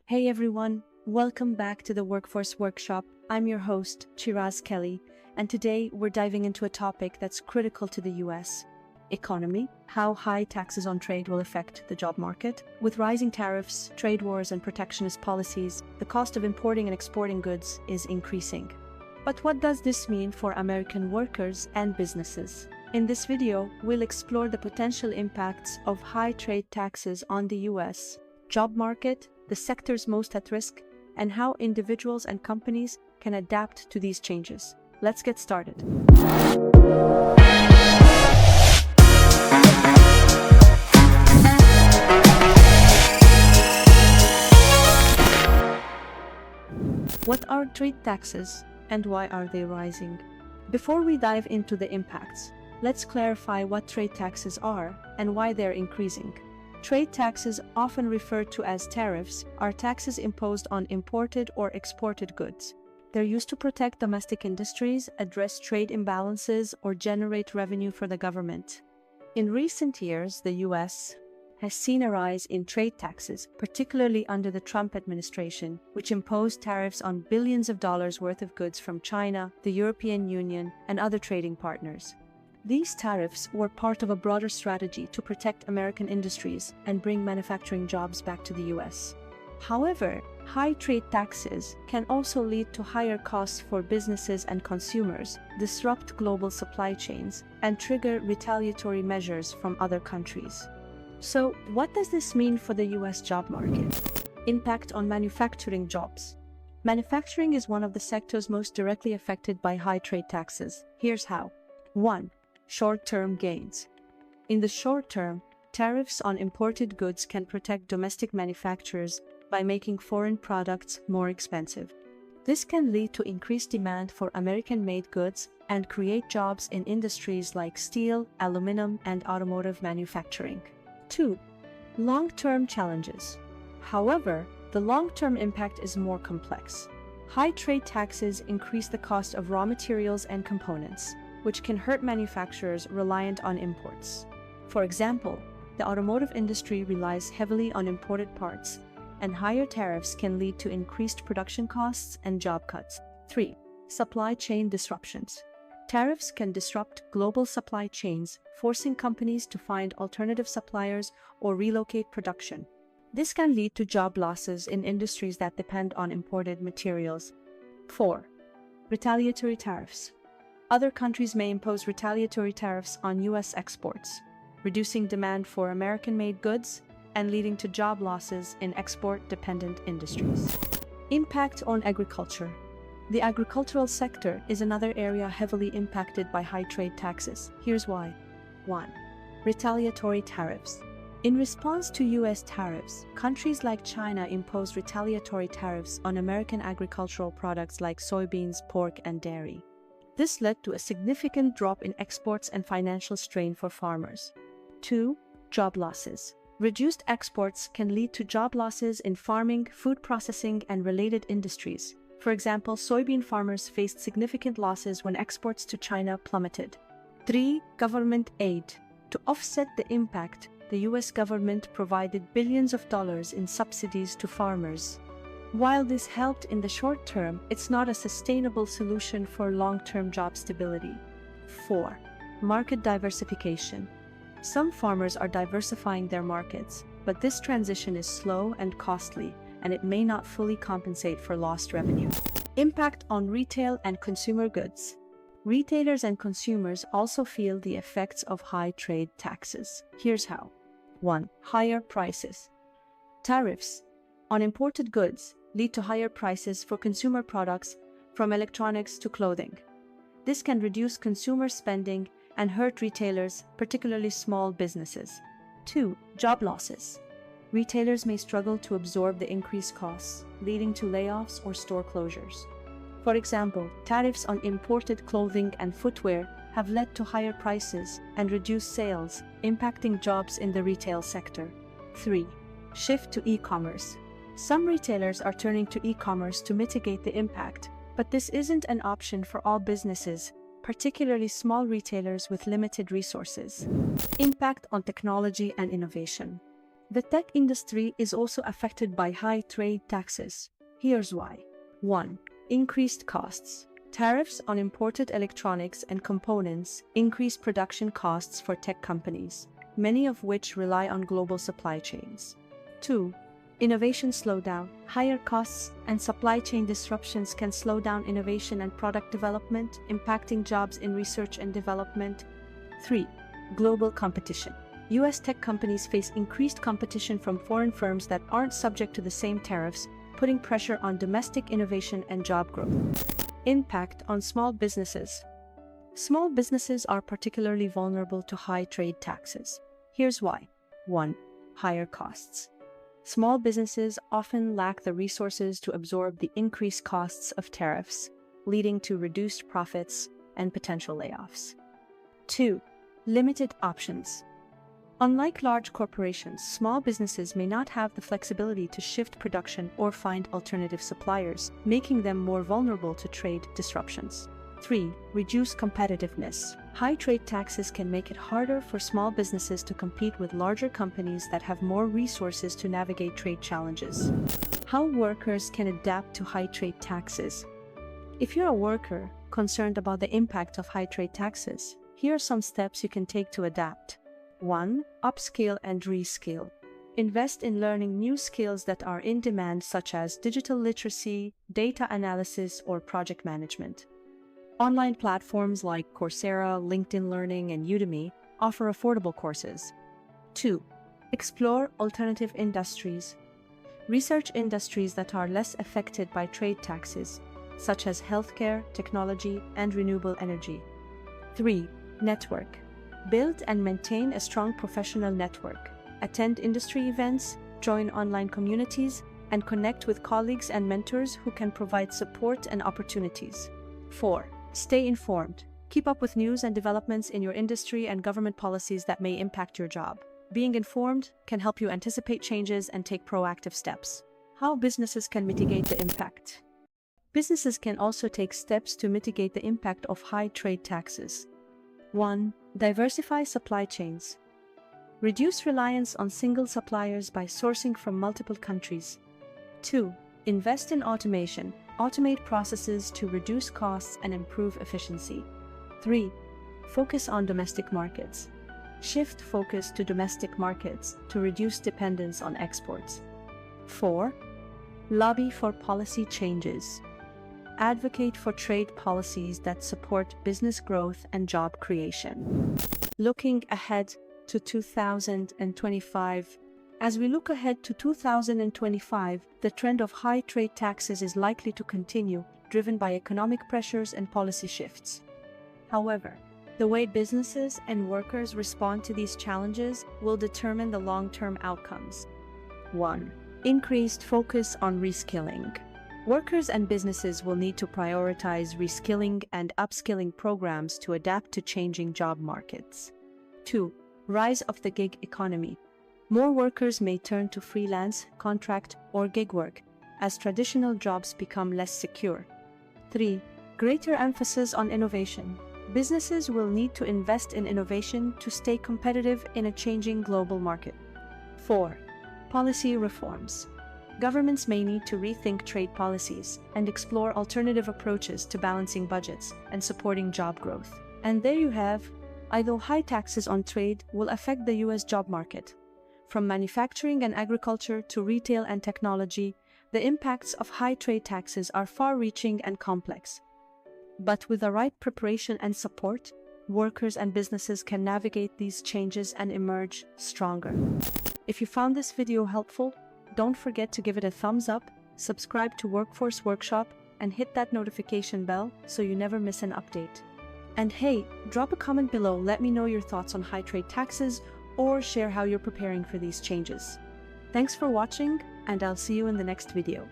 Hey everyone, welcome back to the Workforce Workshop. I'm your host, Chiraz Kelly, and today we're diving into a topic that's critical to the US economy, how high taxes on trade will affect the job market. With rising tariffs, trade wars, and protectionist policies, the cost of importing and exporting goods is increasing. But what does this mean for American workers and businesses? In this video, we'll explore the potential impacts of high trade taxes on the US job market, the sectors most at risk, and how individuals and companies can adapt to these changes. Let's get started. What are trade taxes and why are they rising? Before we dive into the impacts, let's clarify what trade taxes are and why they're increasing. Trade taxes, often referred to as tariffs, are taxes imposed on imported or exported goods. They're used to protect domestic industries, address trade imbalances, or generate revenue for the government. In recent years, the US has seen a rise in trade taxes, particularly under the Trump administration, which imposed tariffs on billions of dollars worth of goods from China, the European Union, and other trading partners. These tariffs were part of a broader strategy to protect American industries and bring manufacturing jobs back to the US. However, high trade taxes can also lead to higher costs for businesses and consumers, disrupt global supply chains, and trigger retaliatory measures from other countries. So, what does this mean for the US job market? Impact on manufacturing jobs. Manufacturing is one of the sectors most directly affected by high trade taxes. Here's how. 1. Short-term gains. In the short term, tariffs on imported goods can protect domestic manufacturers by making foreign products more expensive. This can lead to increased demand for American-made goods and create jobs in industries like steel, aluminum, and automotive manufacturing. 2. Long-term challenges. However, the long-term impact is more complex. High trade taxes increase the cost of raw materials and components, which can hurt manufacturers reliant on imports. For example, the automotive industry relies heavily on imported parts, and higher tariffs can lead to increased production costs and job cuts. 3. Supply chain disruptions. Tariffs can disrupt global supply chains, forcing companies to find alternative suppliers or relocate production. This can lead to job losses in industries that depend on imported materials. 4. Retaliatory tariffs. Other countries may impose retaliatory tariffs on US exports, reducing demand for American-made goods and leading to job losses in export-dependent industries. Impact on agriculture. The agricultural sector is another area heavily impacted by high trade taxes. Here's why. 1. Retaliatory tariffs. In response to US tariffs, countries like China imposed retaliatory tariffs on American agricultural products like soybeans, pork, and dairy. This led to a significant drop in exports and financial strain for farmers. 2. Job losses. Reduced exports can lead to job losses in farming, food processing, and related industries. For example, soybean farmers faced significant losses when exports to China plummeted. 3. Government aid. To offset the impact, the US government provided billions of dollars in subsidies to farmers. While this helped in the short term, it's not a sustainable solution for long-term job stability. 4. Market diversification. Some farmers are diversifying their markets, but this transition is slow and costly, and it may not fully compensate for lost revenue. Impact on retail and consumer goods. Retailers and consumers also feel the effects of high trade taxes. Here's how. 1. Higher prices. Tariffs on imported goods lead to higher prices for consumer products, from electronics to clothing. This can reduce consumer spending and hurt retailers, particularly small businesses. 2. Job losses. Retailers may struggle to absorb the increased costs, leading to layoffs or store closures. For example, tariffs on imported clothing and footwear have led to higher prices and reduced sales, impacting jobs in the retail sector. 3. Shift to e-commerce. Some retailers are turning to e-commerce to mitigate the impact, but this isn't an option for all businesses, particularly small retailers with limited resources. Impact on technology and innovation. The tech industry is also affected by high trade taxes. Here's why. 1. Increased costs. Tariffs on imported electronics and components increase production costs for tech companies, many of which rely on global supply chains. 2. Innovation slowdown. Higher costs and supply chain disruptions can slow down innovation and product development, impacting jobs in research and development. 3. Global competition. US tech companies face increased competition from foreign firms that aren't subject to the same tariffs, putting pressure on domestic innovation and job growth. Impact on small businesses. Small businesses are particularly vulnerable to high trade taxes. Here's why. 1. Higher costs. Small businesses often lack the resources to absorb the increased costs of tariffs, leading to reduced profits and potential layoffs. 2. Limited options. Unlike large corporations, small businesses may not have the flexibility to shift production or find alternative suppliers, making them more vulnerable to trade disruptions. 3. Reduce competitiveness. High trade taxes can make it harder for small businesses to compete with larger companies that have more resources to navigate trade challenges. How workers can adapt to high trade taxes. If you're a worker concerned about the impact of high trade taxes, here are some steps you can take to adapt. 1. Upskill and reskill. Invest in learning new skills that are in demand, such as digital literacy, data analysis, or project management. Online platforms like Coursera, LinkedIn Learning, and Udemy offer affordable courses. 2. Explore alternative industries. Research industries that are less affected by trade taxes, such as healthcare, technology, and renewable energy. 3. Network. Build and maintain a strong professional network. Attend industry events, join online communities, and connect with colleagues and mentors who can provide support and opportunities. 4. Stay informed. Keep up with news and developments in your industry and government policies that may impact your job. Being informed can help you anticipate changes and take proactive steps. How businesses can mitigate the impact. Businesses can also take steps to mitigate the impact of high trade taxes. 1. Diversify supply chains. Reduce reliance on single suppliers by sourcing from multiple countries. 2. Invest in automation. Automate processes to reduce costs and improve efficiency. 3. Focus on domestic markets. Shift focus to domestic markets to reduce dependence on exports. 4. Lobby for policy changes. Advocate for trade policies that support business growth and job creation. Looking ahead to 2025. As we look ahead to 2025, the trend of high trade taxes is likely to continue, driven by economic pressures and policy shifts. However, the way businesses and workers respond to these challenges will determine the long-term outcomes. 1. Increased focus on reskilling. Workers and businesses will need to prioritize reskilling and upskilling programs to adapt to changing job markets. 2. Rise of the gig economy. More workers may turn to freelance, contract, or gig work as traditional jobs become less secure. 3. Greater emphasis on innovation. Businesses will need to invest in innovation to stay competitive in a changing global market. 4. Policy reforms. Governments may need to rethink trade policies and explore alternative approaches to balancing budgets and supporting job growth. And there you have, although high taxes on trade will affect the US job market. From manufacturing and agriculture to retail and technology, the impacts of high trade taxes are far-reaching and complex. But with the right preparation and support, workers and businesses can navigate these changes and emerge stronger. If you found this video helpful, don't forget to give it a thumbs up, subscribe to Workforce Workshop, and hit that notification bell so you never miss an update. And hey, drop a comment below, let me know your thoughts on high trade taxes, or share how you're preparing for these changes. Thanks for watching, and I'll see you in the next video.